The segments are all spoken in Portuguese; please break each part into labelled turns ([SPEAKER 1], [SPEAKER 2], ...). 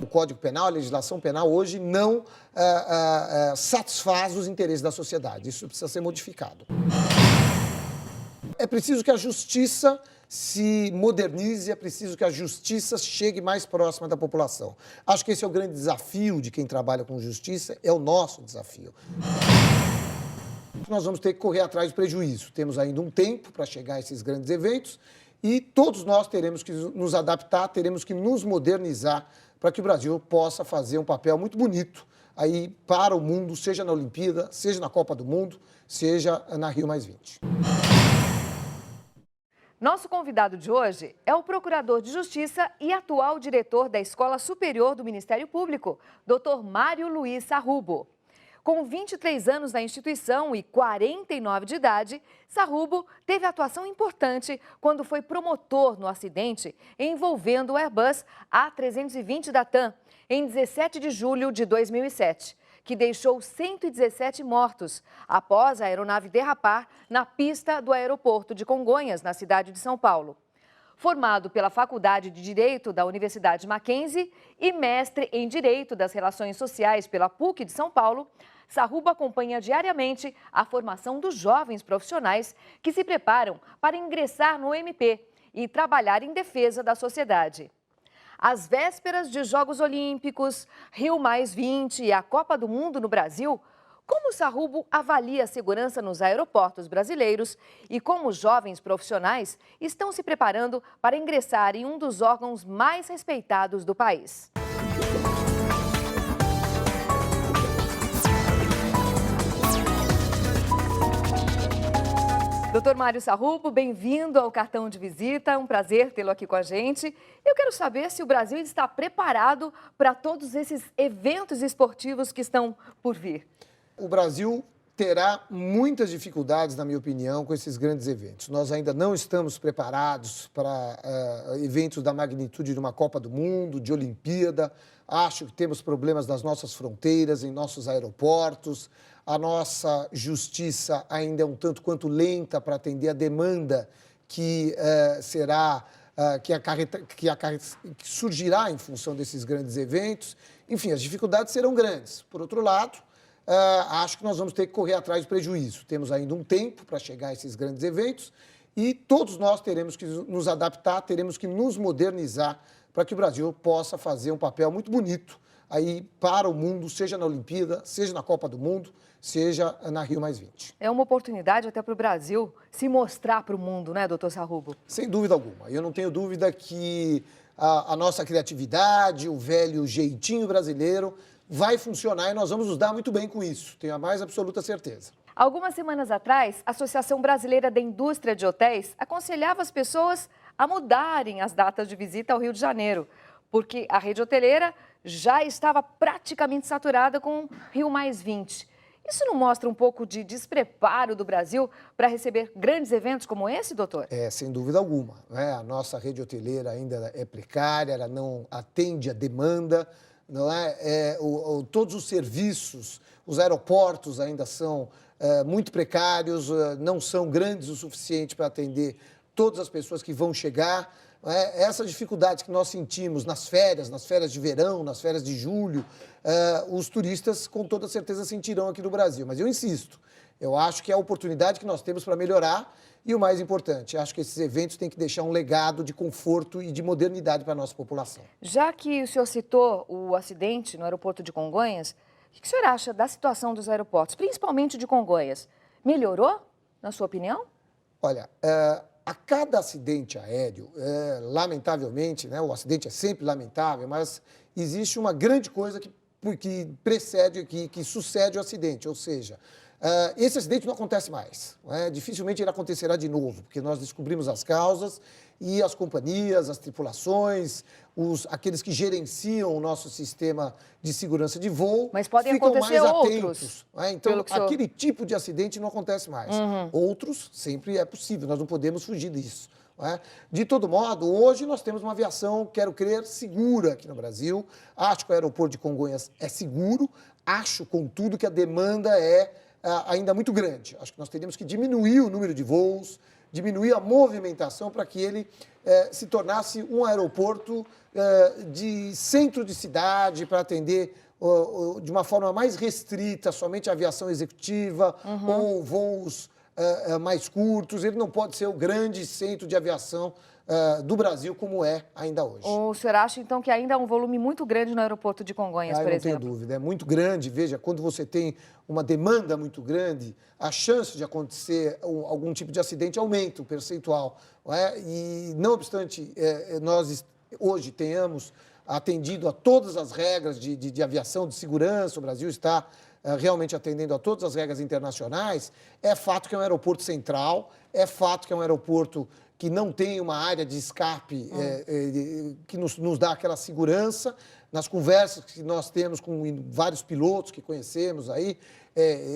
[SPEAKER 1] O Código Penal, a legislação penal hoje não satisfaz os interesses da sociedade. Isso precisa ser modificado. É preciso que a justiça se modernize, é preciso que a justiça chegue mais próxima da população. Acho que esse é o grande desafio de quem trabalha com justiça, é o nosso desafio. Nós vamos ter que correr atrás do prejuízo. Temos ainda um tempo para chegar a esses grandes eventos e todos nós teremos que nos adaptar, teremos que nos modernizar para que o Brasil possa fazer um papel muito bonito aí para o mundo, seja na Olimpíada, seja na Copa do Mundo, seja na Rio+20.
[SPEAKER 2] Nosso convidado de hoje é o Procurador de Justiça e atual diretor da Escola Superior do Ministério Público, Dr. Mário Luiz Sarrubo. Com 23 anos na instituição e 49 de idade, Sarrubo teve atuação importante quando foi promotor no acidente envolvendo o Airbus A320 da TAM, em 17 de julho de 2007, que deixou 117 mortos após a aeronave derrapar na pista do aeroporto de Congonhas, na cidade de São Paulo. Formado pela Faculdade de Direito da Universidade Mackenzie e mestre em Direito das Relações Sociais pela PUC de São Paulo, Sarrubo acompanha diariamente a formação dos jovens profissionais que se preparam para ingressar no MP e trabalhar em defesa da sociedade. Às vésperas de Jogos Olímpicos, Rio+20 e a Copa do Mundo no Brasil, como Sarrubo avalia a segurança nos aeroportos brasileiros e como os jovens profissionais estão se preparando para ingressar em um dos órgãos mais respeitados do país? Doutor Mário Sarrubo, bem-vindo ao Cartão de Visita, um prazer tê-lo aqui com a gente. Eu quero saber se o Brasil está preparado para todos esses eventos esportivos que estão por vir.
[SPEAKER 1] O Brasil terá muitas dificuldades, na minha opinião, com esses grandes eventos. Nós ainda não estamos preparados para eventos da magnitude de uma Copa do Mundo, de Olimpíada. Acho que temos problemas nas nossas fronteiras, em nossos aeroportos. A nossa justiça ainda é um tanto quanto lenta para atender a demanda que que surgirá em função desses grandes eventos. Enfim, as dificuldades serão grandes. Por outro lado, acho que nós vamos ter que correr atrás do prejuízo. Temos ainda um tempo para chegar a esses grandes eventos e todos nós teremos que nos adaptar, teremos que nos modernizar para que o Brasil possa fazer um papel muito bonito aí para o mundo, seja na Olimpíada, seja na Copa do Mundo, seja na Rio+20.
[SPEAKER 2] É uma oportunidade até para o Brasil se mostrar para o mundo, né, doutor Sarrubo?
[SPEAKER 1] Sem dúvida alguma. Eu não tenho dúvida que a nossa criatividade, o velho jeitinho brasileiro vai funcionar e nós vamos nos dar muito bem com isso. Tenho a mais absoluta certeza.
[SPEAKER 2] Algumas semanas atrás, a Associação Brasileira da Indústria de Hotéis aconselhava as pessoas a mudarem as datas de visita ao Rio de Janeiro, porque a rede hoteleira já estava praticamente saturada com Rio+20. Isso não mostra um pouco de despreparo do Brasil para receber grandes eventos como esse, doutor?
[SPEAKER 1] Sem dúvida alguma, né? A nossa rede hoteleira ainda é precária, ela não atende a demanda, não é? Todos os serviços, os aeroportos ainda são muito precários, não são grandes o suficiente para atender todas as pessoas que vão chegar. Essa dificuldade que nós sentimos nas férias de verão, nas férias de julho, os turistas com toda certeza sentirão aqui no Brasil. Mas eu insisto, eu acho que é a oportunidade que nós temos para melhorar e o mais importante, acho que esses eventos têm que deixar um legado de conforto e de modernidade para a nossa população.
[SPEAKER 2] Já que o senhor citou o acidente no aeroporto de Congonhas, o que o senhor acha da situação dos aeroportos, principalmente de Congonhas? Melhorou, na sua opinião?
[SPEAKER 1] Olha, a cada acidente aéreo, lamentavelmente, né, o acidente é sempre lamentável, mas existe uma grande coisa que precede, que sucede o acidente, ou seja, esse acidente não acontece mais, dificilmente ele acontecerá de novo, porque nós descobrimos as causas e as companhias, as tripulações, aqueles que gerenciam o nosso sistema de segurança de voo,
[SPEAKER 2] mas podem
[SPEAKER 1] ficam
[SPEAKER 2] acontecer
[SPEAKER 1] mais
[SPEAKER 2] outros,
[SPEAKER 1] atentos. Então, aquele tipo de acidente não acontece mais. Outros sempre é possível, nós não podemos fugir disso. De todo modo, hoje nós temos uma aviação, quero crer, segura aqui no Brasil. Acho que o aeroporto de Congonhas é seguro. Acho, contudo, que a demanda é ainda muito grande. Acho que nós teríamos que diminuir o número de voos, diminuir a movimentação para que ele se tornasse um aeroporto de centro de cidade, para atender de uma forma mais restrita, somente a aviação executiva ou voos mais curtos. Ele não pode ser o grande centro de aviação do Brasil, como é ainda hoje.
[SPEAKER 2] O senhor acha, então, que ainda há um volume muito grande no aeroporto de Congonhas, por exemplo?
[SPEAKER 1] Não tenho dúvida, é muito grande. Veja, quando você tem uma demanda muito grande, a chance de acontecer algum tipo de acidente aumenta o percentual. Não é? E, não obstante, nós hoje tenhamos atendido a todas as regras de aviação, de segurança, o Brasil está realmente atendendo a todas as regras internacionais, é fato que é um aeroporto central, é fato que é um aeroporto que não tem uma área de escape que nos dá aquela segurança. Nas conversas que nós temos com vários pilotos que conhecemos aí,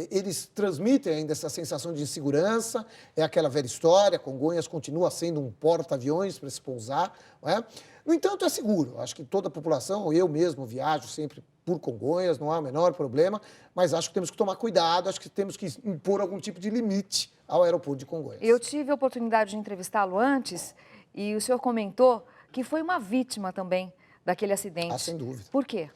[SPEAKER 1] eles transmitem ainda essa sensação de insegurança. É aquela velha história, Congonhas continua sendo um porta-aviões para se pousar. Não é? No entanto, é seguro. Acho que toda a população, eu mesmo viajo sempre por Congonhas, não há o menor problema, mas acho que temos que tomar cuidado, acho que temos que impor algum tipo de limite ao aeroporto de Congonhas.
[SPEAKER 2] Eu tive a oportunidade de entrevistá-lo antes e o senhor comentou que foi uma vítima também daquele acidente.
[SPEAKER 1] Sem dúvida.
[SPEAKER 2] Por quê?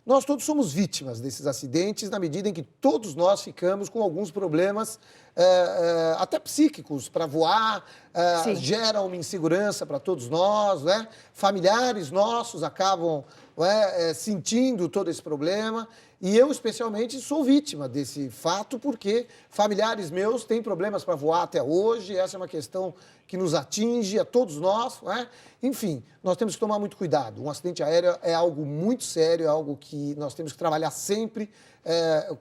[SPEAKER 1] Nós todos somos vítimas desses acidentes na medida em que todos nós ficamos com alguns problemas até psíquicos para voar, gera uma insegurança para todos nós, né? Familiares nossos acabam sentindo todo esse problema e eu, especialmente, sou vítima desse fato porque familiares meus têm problemas para voar até hoje, essa é uma questão que nos atinge a todos nós, né? Enfim, nós temos que tomar muito cuidado. Um acidente aéreo é algo muito sério, é algo que nós temos que trabalhar sempre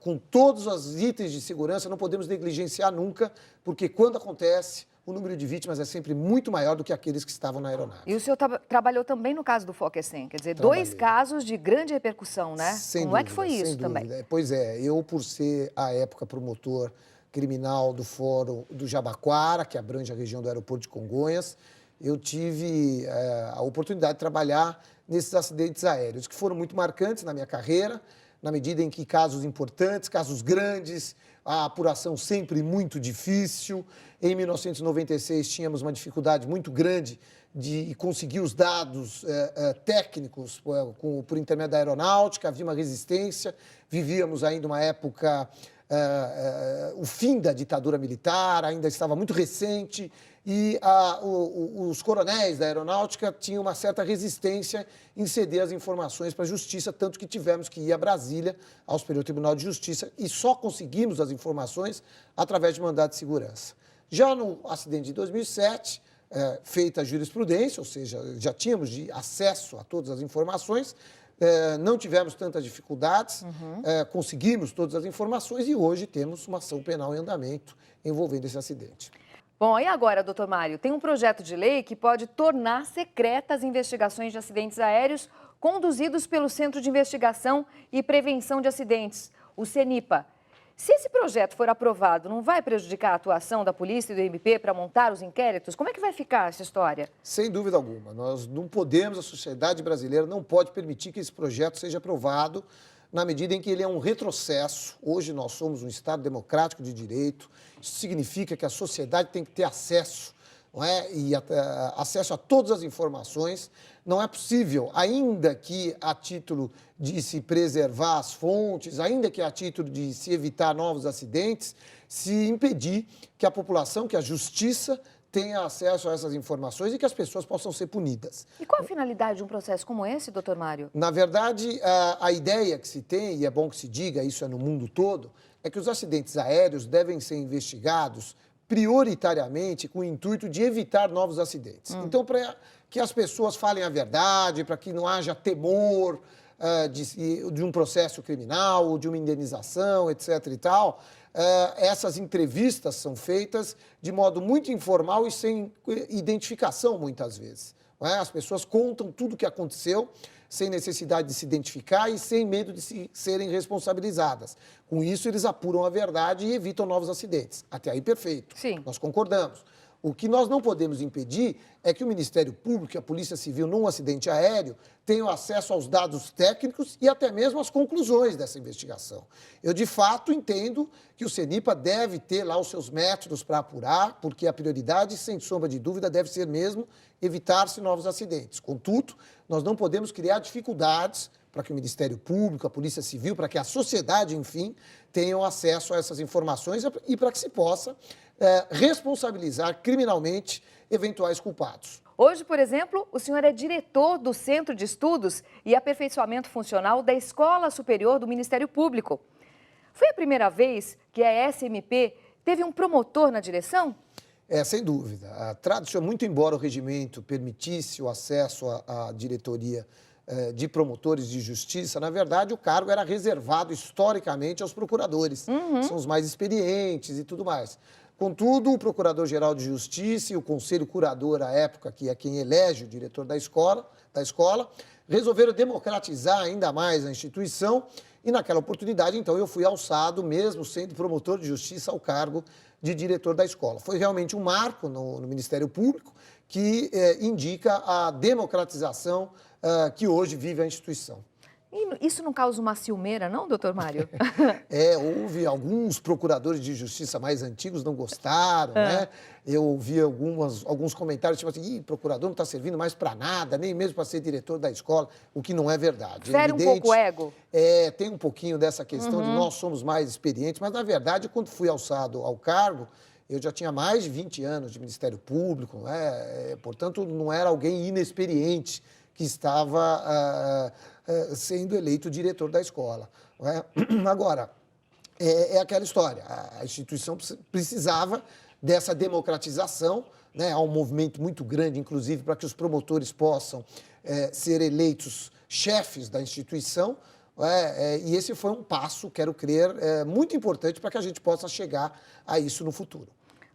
[SPEAKER 1] com todos os itens de segurança, não podemos negligenciar nunca, porque quando acontece, o número de vítimas é sempre muito maior do que aqueles que estavam na aeronave.
[SPEAKER 2] E o senhor trabalhou também no caso do Fokker 100, quer dizer, dois casos de grande repercussão, né? Como é que foi isso também?
[SPEAKER 1] Pois é, eu, por ser, à época, promotor criminal do Fórum do Jabaquara, que abrange a região do aeroporto de Congonhas, eu tive a oportunidade de trabalhar nesses acidentes aéreos, que foram muito marcantes na minha carreira, na medida em que casos importantes, casos grandes, a apuração sempre muito difícil. Em 1996, tínhamos uma dificuldade muito grande de conseguir os dados técnicos por intermédio da aeronáutica, havia uma resistência, vivíamos ainda uma época, o fim da ditadura militar, ainda estava muito recente, e os coronéis da aeronáutica tinham uma certa resistência em ceder as informações para a justiça, tanto que tivemos que ir a Brasília, ao Superior Tribunal de Justiça, e só conseguimos as informações através de mandado de segurança. Já no acidente de 2007, feita a jurisprudência, ou seja, já tínhamos acesso a todas as informações, não tivemos tantas dificuldades, conseguimos todas as informações e hoje temos uma ação penal em andamento envolvendo esse acidente.
[SPEAKER 2] Bom, e agora, doutor Mário, tem um projeto de lei que pode tornar secretas investigações de acidentes aéreos conduzidos pelo Centro de Investigação e Prevenção de Acidentes, o CENIPA. Se esse projeto for aprovado, não vai prejudicar a atuação da polícia e do MP para montar os inquéritos? Como é que vai ficar essa história?
[SPEAKER 1] Sem dúvida alguma. Nós não podemos, a sociedade brasileira não pode permitir que esse projeto seja aprovado na medida em que ele é um retrocesso. Hoje nós somos um Estado democrático de direito. Isso significa que a sociedade tem que ter acesso, não é? Acesso a todas as informações. Não é possível, ainda que a título de se preservar as fontes, ainda que a título de se evitar novos acidentes, se impedir que a população, que a justiça tenha acesso a essas informações e que as pessoas possam ser punidas.
[SPEAKER 2] E qual a finalidade de um processo como esse, doutor Mário?
[SPEAKER 1] Na verdade, a ideia que se tem, e é bom que se diga, isso é no mundo todo, é que os acidentes aéreos devem ser investigados prioritariamente com o intuito de evitar novos acidentes. Então, para que as pessoas falem a verdade, para que não haja temor de um processo criminal, ou de uma indenização, etc. e tal, essas entrevistas são feitas de modo muito informal e sem identificação, muitas vezes. Não é? As pessoas contam tudo o que aconteceu, sem necessidade de se identificar e sem medo de serem responsabilizadas. Com isso, eles apuram a verdade e evitam novos acidentes. Até aí, perfeito.
[SPEAKER 2] Sim.
[SPEAKER 1] Nós concordamos. O que nós não podemos impedir é que o Ministério Público e a Polícia Civil, num acidente aéreo, tenham acesso aos dados técnicos e até mesmo às conclusões dessa investigação. Eu, de fato, entendo que o CENIPA deve ter lá os seus métodos para apurar, porque a prioridade, sem sombra de dúvida, deve ser mesmo evitar-se novos acidentes. Contudo, nós não podemos criar dificuldades para que o Ministério Público, a Polícia Civil, para que a sociedade, enfim, tenham acesso a essas informações e para que se possa responsabilizar criminalmente eventuais culpados.
[SPEAKER 2] Hoje, por exemplo, o senhor é diretor do Centro de Estudos e Aperfeiçoamento Funcional da Escola Superior do Ministério Público. Foi a primeira vez que a SMP teve um promotor na direção?
[SPEAKER 1] Sem dúvida. Muito embora o regimento permitisse o acesso à diretoria de promotores de justiça, na verdade, o cargo era reservado historicamente aos procuradores, que são os mais experientes e tudo mais. Contudo, o Procurador-Geral de Justiça e o Conselho Curador, à época, que é quem elege o diretor da escola, resolveram democratizar ainda mais a instituição e, naquela oportunidade, então, eu fui alçado, mesmo sendo promotor de justiça, ao cargo de diretor da escola. Foi realmente um marco no Ministério Público que indica a democratização que hoje vive a instituição.
[SPEAKER 2] E isso não causa uma ciumeira, não, doutor Mário?
[SPEAKER 1] Houve alguns procuradores de justiça mais antigos não gostaram, né? Eu ouvi alguns comentários, tipo assim, procurador não está servindo mais para nada, nem mesmo para ser diretor da escola, o que não é verdade.
[SPEAKER 2] Fere um pouco o ego?
[SPEAKER 1] Tem um pouquinho dessa questão de nós somos mais experientes, mas, na verdade, quando fui alçado ao cargo, eu já tinha mais de 20 anos de Ministério Público, né? Portanto, não era alguém inexperiente que estava sendo eleito diretor da escola. Não é? Agora, é aquela história, a instituição precisava dessa democratização, né? Há um movimento muito grande, inclusive, para que os promotores possam ser eleitos chefes da instituição, e esse foi um passo, quero crer, muito importante para que a gente possa chegar a isso no futuro.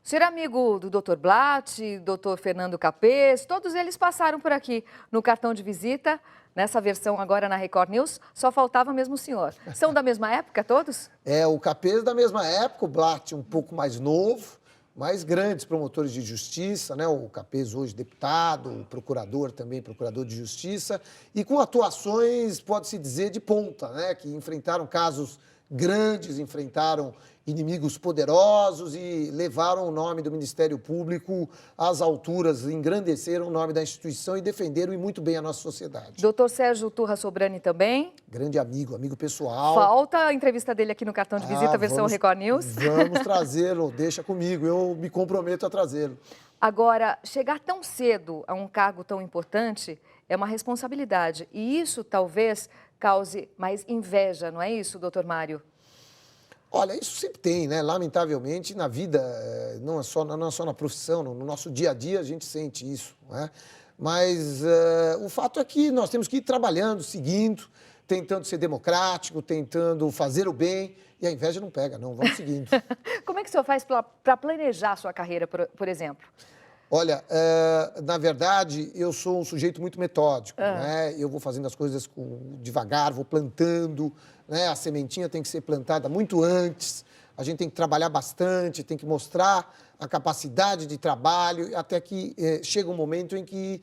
[SPEAKER 2] O senhor é amigo do Dr. Blatt, Dr. Fernando Capês, todos eles passaram por aqui no cartão de visita, nessa versão agora na Record News, só faltava mesmo o senhor. São da mesma época todos?
[SPEAKER 1] O Capês da mesma época, o Blatt um pouco mais novo, mas grandes promotores de justiça, né? O Capês hoje deputado, o procurador também, procurador de justiça, e com atuações, pode-se dizer, de ponta, né? Que enfrentaram casos grandes, enfrentaram inimigos poderosos e levaram o nome do Ministério Público às alturas, engrandeceram o nome da instituição e defenderam muito bem a nossa sociedade.
[SPEAKER 2] Doutor Sérgio Turra Sobrani também?
[SPEAKER 1] Grande amigo pessoal.
[SPEAKER 2] Falta a entrevista dele aqui no cartão de visita, versão Record News.
[SPEAKER 1] Vamos trazê-lo, deixa comigo, eu me comprometo a trazê-lo.
[SPEAKER 2] Agora, chegar tão cedo a um cargo tão importante é uma responsabilidade e isso talvez cause mais inveja, não é isso, doutor Mário?
[SPEAKER 1] Olha, isso sempre tem, né? Lamentavelmente, na vida, não é só na profissão, no nosso dia a dia a gente sente isso, não é? Mas o fato é que nós temos que ir trabalhando, seguindo, tentando ser democrático, tentando fazer o bem, e a inveja não pega, não, vamos seguindo.
[SPEAKER 2] Como é que o senhor faz para planejar a sua carreira, por exemplo?
[SPEAKER 1] Olha, na verdade, eu sou um sujeito muito metódico, né? Eu vou fazendo as coisas devagar, vou plantando, né? A sementinha tem que ser plantada muito antes, a gente tem que trabalhar bastante, tem que mostrar a capacidade de trabalho, até que chega um momento em que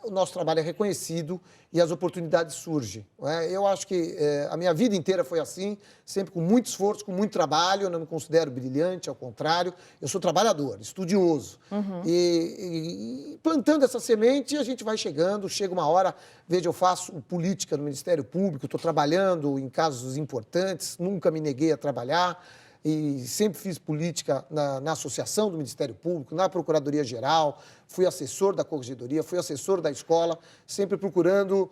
[SPEAKER 1] o nosso trabalho é reconhecido e as oportunidades surgem. Não é? Eu acho que a minha vida inteira foi assim, sempre com muito esforço, com muito trabalho. Eu não me considero brilhante, ao contrário, eu sou trabalhador, estudioso. E plantando essa semente, a gente vai chegando, chega uma hora, veja, eu faço política no Ministério Público, estou trabalhando em casos importantes, nunca me neguei a trabalhar. E sempre fiz política na associação do Ministério Público, na Procuradoria-Geral, fui assessor da Corregedoria, fui assessor da escola, sempre procurando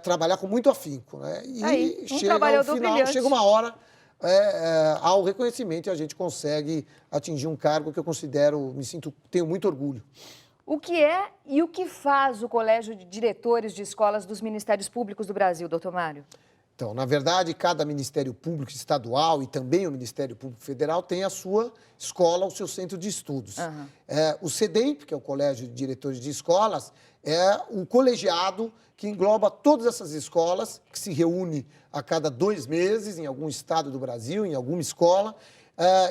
[SPEAKER 1] trabalhar com muito afinco. Né? E chega ao final, chega uma hora, ao reconhecimento e a gente consegue atingir um cargo que eu considero, tenho muito orgulho.
[SPEAKER 2] O que é e o que faz o Colégio de Diretores de Escolas dos Ministérios Públicos do Brasil, doutor Mário?
[SPEAKER 1] Então, na verdade, cada Ministério Público estadual e também o Ministério Público Federal tem a sua escola, o seu centro de estudos. O CEDEMP, que é o Colégio de Diretores de Escolas, é um colegiado que engloba todas essas escolas, que se reúne a cada 2 meses em algum estado do Brasil, em alguma escola,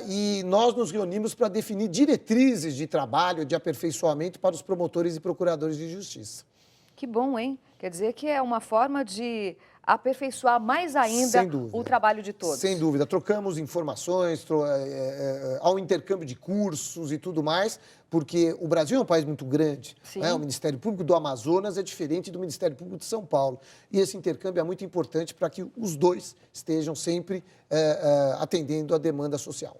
[SPEAKER 1] e nós nos reunimos para definir diretrizes de trabalho, de aperfeiçoamento para os promotores e procuradores de justiça.
[SPEAKER 2] Que bom, hein? Quer dizer que é uma forma de aperfeiçoar mais ainda o trabalho de todos.
[SPEAKER 1] Sem dúvida. Trocamos informações, há um intercâmbio de cursos e tudo mais, porque o Brasil é um país muito grande. Né? O Ministério Público do Amazonas é diferente do Ministério Público de São Paulo. E esse intercâmbio é muito importante para que os dois estejam sempre atendendo à demanda social.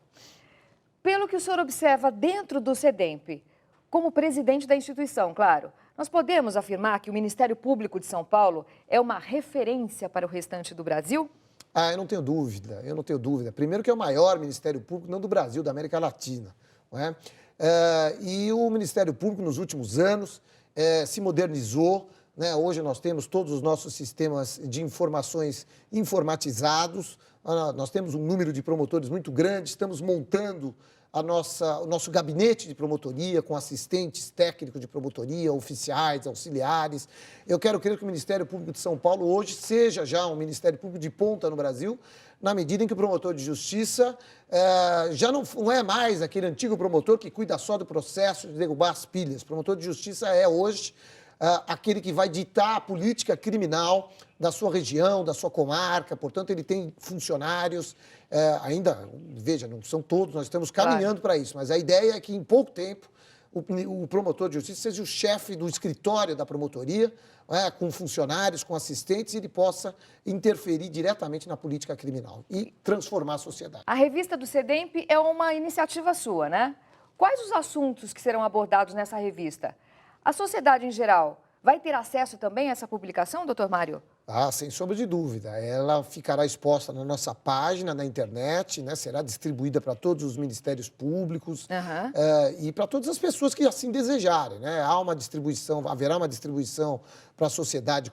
[SPEAKER 2] Pelo que o senhor observa dentro do SEDEMP, como presidente da instituição, claro, nós podemos afirmar que o Ministério Público de São Paulo é uma referência para o restante do Brasil?
[SPEAKER 1] Eu não tenho dúvida, Primeiro que é o maior Ministério Público, não do Brasil, da América Latina. Não é? E o Ministério Público, nos últimos anos, se modernizou. Né? Hoje nós temos todos os nossos sistemas de informações informatizados, nós temos um número de promotores muito grande, estamos montando o nosso gabinete de promotoria, com assistentes técnicos de promotoria, oficiais, auxiliares. Eu quero crer que o Ministério Público de São Paulo hoje seja já um Ministério Público de ponta no Brasil, na medida em que o promotor de justiça já não é mais aquele antigo promotor que cuida só do processo de derrubar as pilhas. O promotor de justiça é hoje aquele que vai ditar a política criminal da sua região, da sua comarca. Portanto, ele tem funcionários, ainda, veja, não são todos, nós estamos caminhando para isso, mas a ideia é que em pouco tempo o promotor de justiça seja o chefe do escritório da promotoria, com funcionários, com assistentes, e ele possa interferir diretamente na política criminal e transformar a sociedade.
[SPEAKER 2] A revista do SEDEMP é uma iniciativa sua, né? Quais os assuntos que serão abordados nessa revista? A sociedade em geral vai ter acesso também a essa publicação, doutor Mário?
[SPEAKER 1] Sem sombra de dúvida. Ela ficará exposta na nossa página, na internet, né? Será distribuída para todos os ministérios públicos e para todas as pessoas que assim desejarem. Né? Haverá uma distribuição para a sociedade,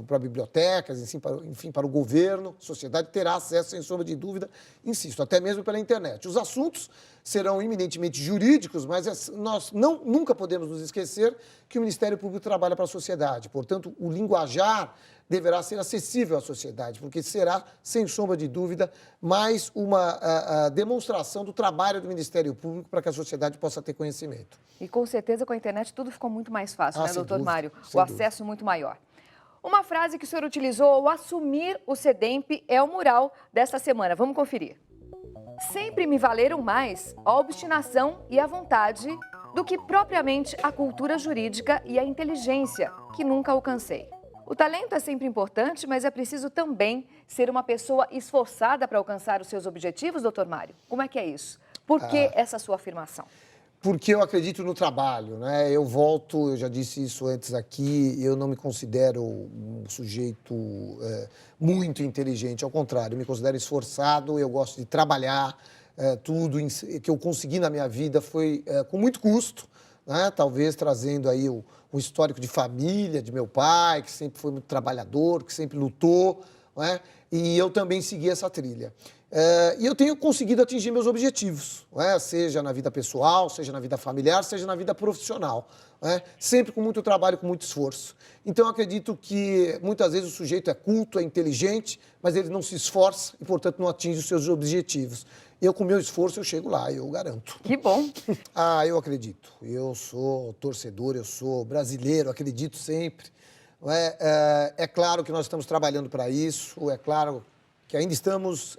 [SPEAKER 1] para bibliotecas, enfim, para o governo. A sociedade terá acesso, sem sombra de dúvida, insisto, até mesmo pela internet. Os assuntos serão eminentemente jurídicos, mas nós nunca podemos nos esquecer que o Ministério Público trabalha para a sociedade. Portanto, o linguajar deverá ser acessível à sociedade, porque será, sem sombra de dúvida, mais uma demonstração do trabalho do Ministério Público para que a sociedade possa ter conhecimento.
[SPEAKER 2] E com certeza com a internet tudo ficou muito mais fácil, né, doutor Mário?
[SPEAKER 1] O
[SPEAKER 2] acesso muito maior. Uma frase que o senhor utilizou ao assumir o SEDEMP é o mural desta semana. Vamos conferir. Sempre me valeram mais a obstinação e a vontade do que propriamente a cultura jurídica e a inteligência, que nunca alcancei. O talento é sempre importante, mas é preciso também ser uma pessoa esforçada para alcançar os seus objetivos, doutor Mário? Como é que é isso? Por que essa sua afirmação?
[SPEAKER 1] Porque eu acredito no trabalho, né? Eu já disse isso antes aqui, eu não me considero um sujeito muito inteligente, ao contrário, eu me considero esforçado, eu gosto de trabalhar, tudo que eu consegui na minha vida foi com muito custo, né? Talvez trazendo aí o histórico de família, de meu pai, que sempre foi muito trabalhador, que sempre lutou, né? E eu também segui essa trilha. E eu tenho conseguido atingir meus objetivos, né? Seja na vida pessoal, seja na vida familiar, seja na vida profissional, né? Sempre com muito trabalho, com muito esforço. Então, eu acredito que muitas vezes o sujeito é culto, é inteligente, mas ele não se esforça e, portanto, não atinge os seus objetivos. Eu, com meu esforço, eu chego lá, eu garanto.
[SPEAKER 2] Que bom!
[SPEAKER 1] Eu acredito. Eu sou torcedor, eu sou brasileiro, acredito sempre. É claro que nós estamos trabalhando para isso, é claro que ainda estamos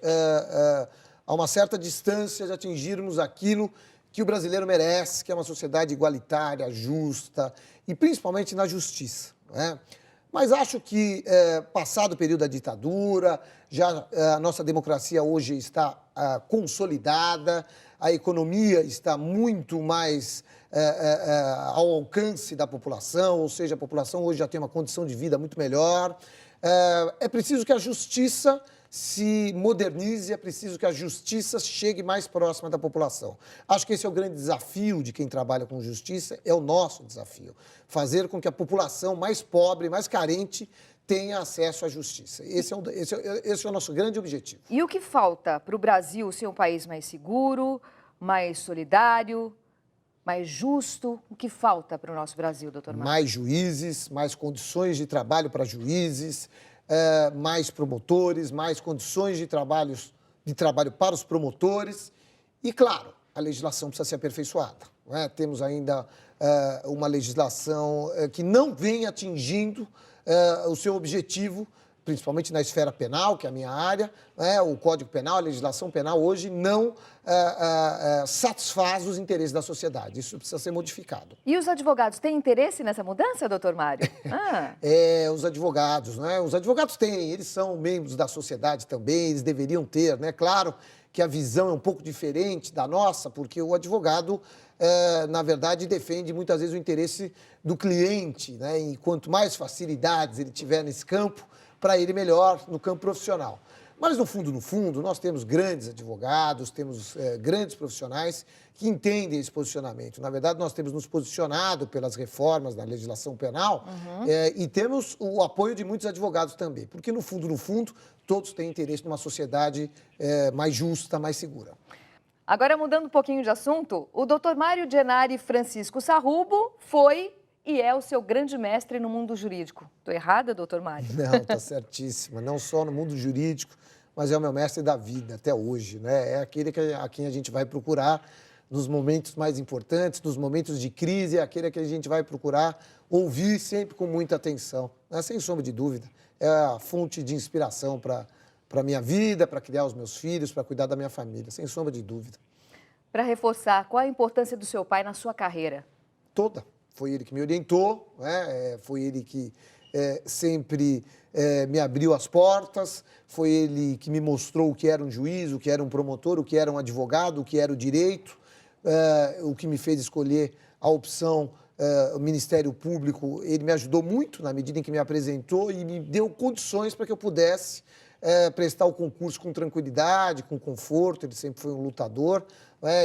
[SPEAKER 1] a uma certa distância de atingirmos aquilo que o brasileiro merece, que é uma sociedade igualitária, justa e principalmente na justiça. Né? Mas acho que, passado o período da ditadura, já a nossa democracia hoje está consolidada, a economia está muito mais ao alcance da população, ou seja, a população hoje já tem uma condição de vida muito melhor. É preciso que a justiça se modernize, é preciso que a justiça chegue mais próxima da população. Acho que esse é o grande desafio de quem trabalha com justiça, é o nosso desafio. Fazer com que a população mais pobre, mais carente, tenha acesso à justiça. Esse é o nosso grande objetivo.
[SPEAKER 2] E o que falta para o Brasil ser um país mais seguro, mais solidário, mais justo? O que falta para o nosso Brasil, doutor Mário?
[SPEAKER 1] Mais juízes, mais condições de trabalho para juízes, mais promotores, mais condições de trabalho para os promotores E, claro, a legislação precisa ser aperfeiçoada. Não é? Temos ainda uma legislação que não vem atingindo o seu objetivo, principalmente na esfera penal, que é a minha área. O Código Penal, a legislação penal hoje não satisfaz os interesses da sociedade. Isso precisa ser modificado.
[SPEAKER 2] E os advogados têm interesse nessa mudança, doutor Mário?
[SPEAKER 1] Os advogados, né? Os advogados têm, eles são membros da sociedade também, eles deveriam ter, né? Claro que a visão é um pouco diferente da nossa, porque o advogado, na verdade, defende muitas vezes o interesse do cliente, né? E quanto mais facilidades ele tiver nesse campo, para ele melhor no campo profissional. Mas, no fundo, nós temos grandes advogados, temos grandes profissionais que entendem esse posicionamento. Na verdade, nós temos nos posicionado pelas reformas da legislação penal e temos o apoio de muitos advogados também, porque, no fundo, todos têm interesse numa sociedade mais justa, mais segura.
[SPEAKER 2] Agora, mudando um pouquinho de assunto, o doutor Mário Gennari Francisco Sarrubo foi e é o seu grande mestre no mundo jurídico. Estou errada, doutor Mário?
[SPEAKER 1] Não, está certíssima. Não só no mundo jurídico, mas é o meu mestre da vida até hoje, né? É aquele a quem a gente vai procurar nos momentos mais importantes, nos momentos de crise, é aquele que a gente vai procurar ouvir sempre com muita atenção, né? Sem sombra de dúvida. É a fonte de inspiração para a minha vida, para criar os meus filhos, para cuidar da minha família, sem sombra de dúvida.
[SPEAKER 2] Para reforçar, qual a importância do seu pai na sua carreira?
[SPEAKER 1] Toda. Foi ele que me orientou, né? Foi ele que sempre me abriu as portas, foi ele que me mostrou o que era um juiz, o que era um promotor, o que era um advogado, o que era o direito, o que me fez escolher a opção o Ministério Público. Ele me ajudou muito na medida em que me apresentou e me deu condições para que eu pudesse prestar o concurso com tranquilidade, com conforto. Ele sempre foi um lutador,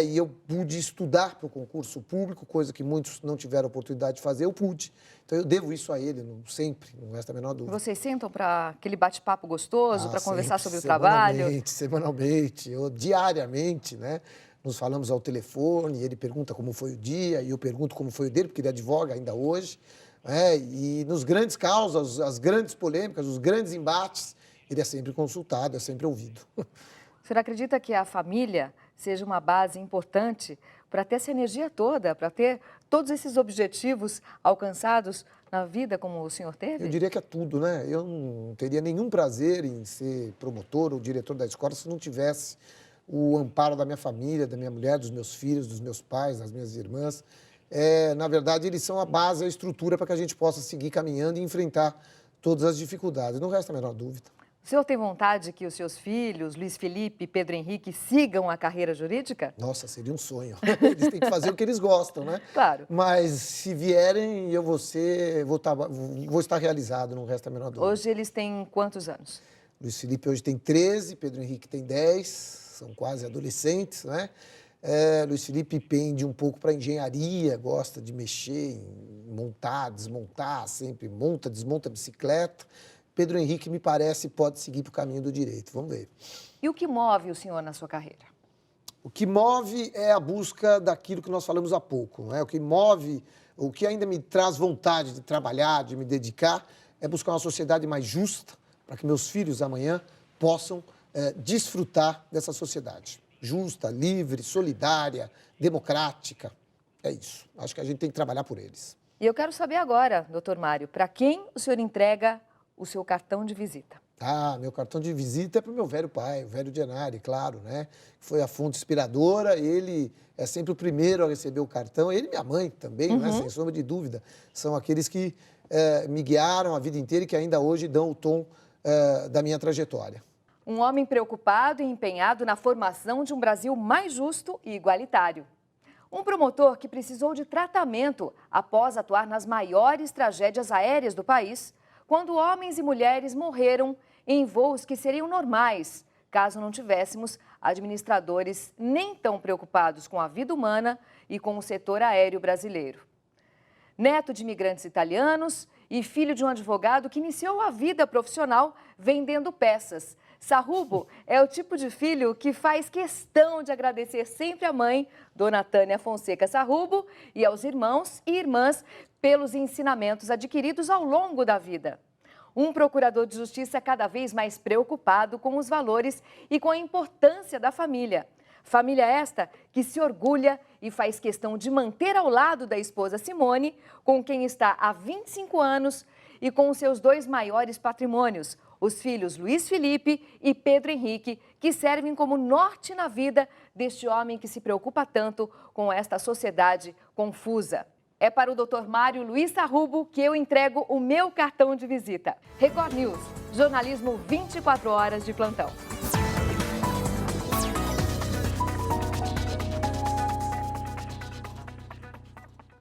[SPEAKER 1] e eu pude estudar para o concurso público, coisa que muitos não tiveram oportunidade de fazer, eu pude. Então, eu devo isso a ele, sempre, não resta a menor dúvida.
[SPEAKER 2] Vocês sentam para aquele bate-papo gostoso, para conversar sobre o trabalho?
[SPEAKER 1] Semanalmente, diariamente, né? Nos falamos ao telefone, ele pergunta como foi o dia, e eu pergunto como foi o dele, porque ele advoga ainda hoje. E nos grandes causas, as grandes polêmicas, os grandes embates, ele é sempre consultado, é sempre ouvido.
[SPEAKER 2] O senhor acredita que a família seja uma base importante para ter essa energia toda, para ter todos esses objetivos alcançados na vida como o senhor teve?
[SPEAKER 1] Eu diria que é tudo, né? Eu não teria nenhum prazer em ser promotor ou diretor da escola se não tivesse o amparo da minha família, da minha mulher, dos meus filhos, dos meus pais, das minhas irmãs. Na verdade, eles são a base, a estrutura para que a gente possa seguir caminhando e enfrentar todas as dificuldades. Não resta a menor dúvida.
[SPEAKER 2] O senhor tem vontade que os seus filhos, Luiz Felipe e Pedro Henrique, sigam a carreira jurídica?
[SPEAKER 1] Nossa, seria um sonho. Eles têm que fazer o que eles gostam, né?
[SPEAKER 2] Claro.
[SPEAKER 1] Mas se vierem, eu vou estar realizado, não resta a menor dúvida.
[SPEAKER 2] Hoje eles têm quantos anos?
[SPEAKER 1] Luiz Felipe hoje tem 13, Pedro Henrique tem 10, são quase adolescentes, né? Luiz Felipe pende um pouco para engenharia, gosta de mexer, montar, desmontar, sempre monta, desmonta a bicicleta. Pedro Henrique, me parece, pode seguir para o caminho do direito. Vamos ver.
[SPEAKER 2] E o que move o senhor na sua carreira?
[SPEAKER 1] O que move é a busca daquilo que nós falamos há pouco. Não é? O que move, o que ainda me traz vontade de trabalhar, de me dedicar, é buscar uma sociedade mais justa para que meus filhos amanhã possam desfrutar dessa sociedade. Justa, livre, solidária, democrática. É isso. Acho que a gente tem que trabalhar por eles.
[SPEAKER 2] E eu quero saber agora, doutor Mário, para quem o senhor entrega o seu cartão de visita?
[SPEAKER 1] Meu cartão de visita é para o meu velho pai, o velho Gennari, claro, né? Foi a fonte inspiradora, ele é sempre o primeiro a receber o cartão, ele e minha mãe também, né? Sem sombra de dúvida. São aqueles que me guiaram a vida inteira e que ainda hoje dão o tom da minha trajetória.
[SPEAKER 2] Um homem preocupado e empenhado na formação de um Brasil mais justo e igualitário. Um promotor que precisou de tratamento após atuar nas maiores tragédias aéreas do país, quando homens e mulheres morreram em voos que seriam normais, caso não tivéssemos administradores nem tão preocupados com a vida humana e com o setor aéreo brasileiro. Neto de imigrantes italianos e filho de um advogado que iniciou a vida profissional vendendo peças, Sarrubo é o tipo de filho que faz questão de agradecer sempre à mãe, Dona Tânia Fonseca Sarrubo, e aos irmãos e irmãs pelos ensinamentos adquiridos ao longo da vida. Um procurador de justiça cada vez mais preocupado com os valores e com a importância da família. Família esta que se orgulha e faz questão de manter ao lado da esposa Simone, com quem está há 25 anos e com os seus 2 maiores patrimônios, os filhos Luiz Felipe e Pedro Henrique, que servem como norte na vida deste homem que se preocupa tanto com esta sociedade confusa. É para o Dr. Mário Luiz Sarrubo que eu entrego o meu cartão de visita. Record News, jornalismo 24 horas de plantão.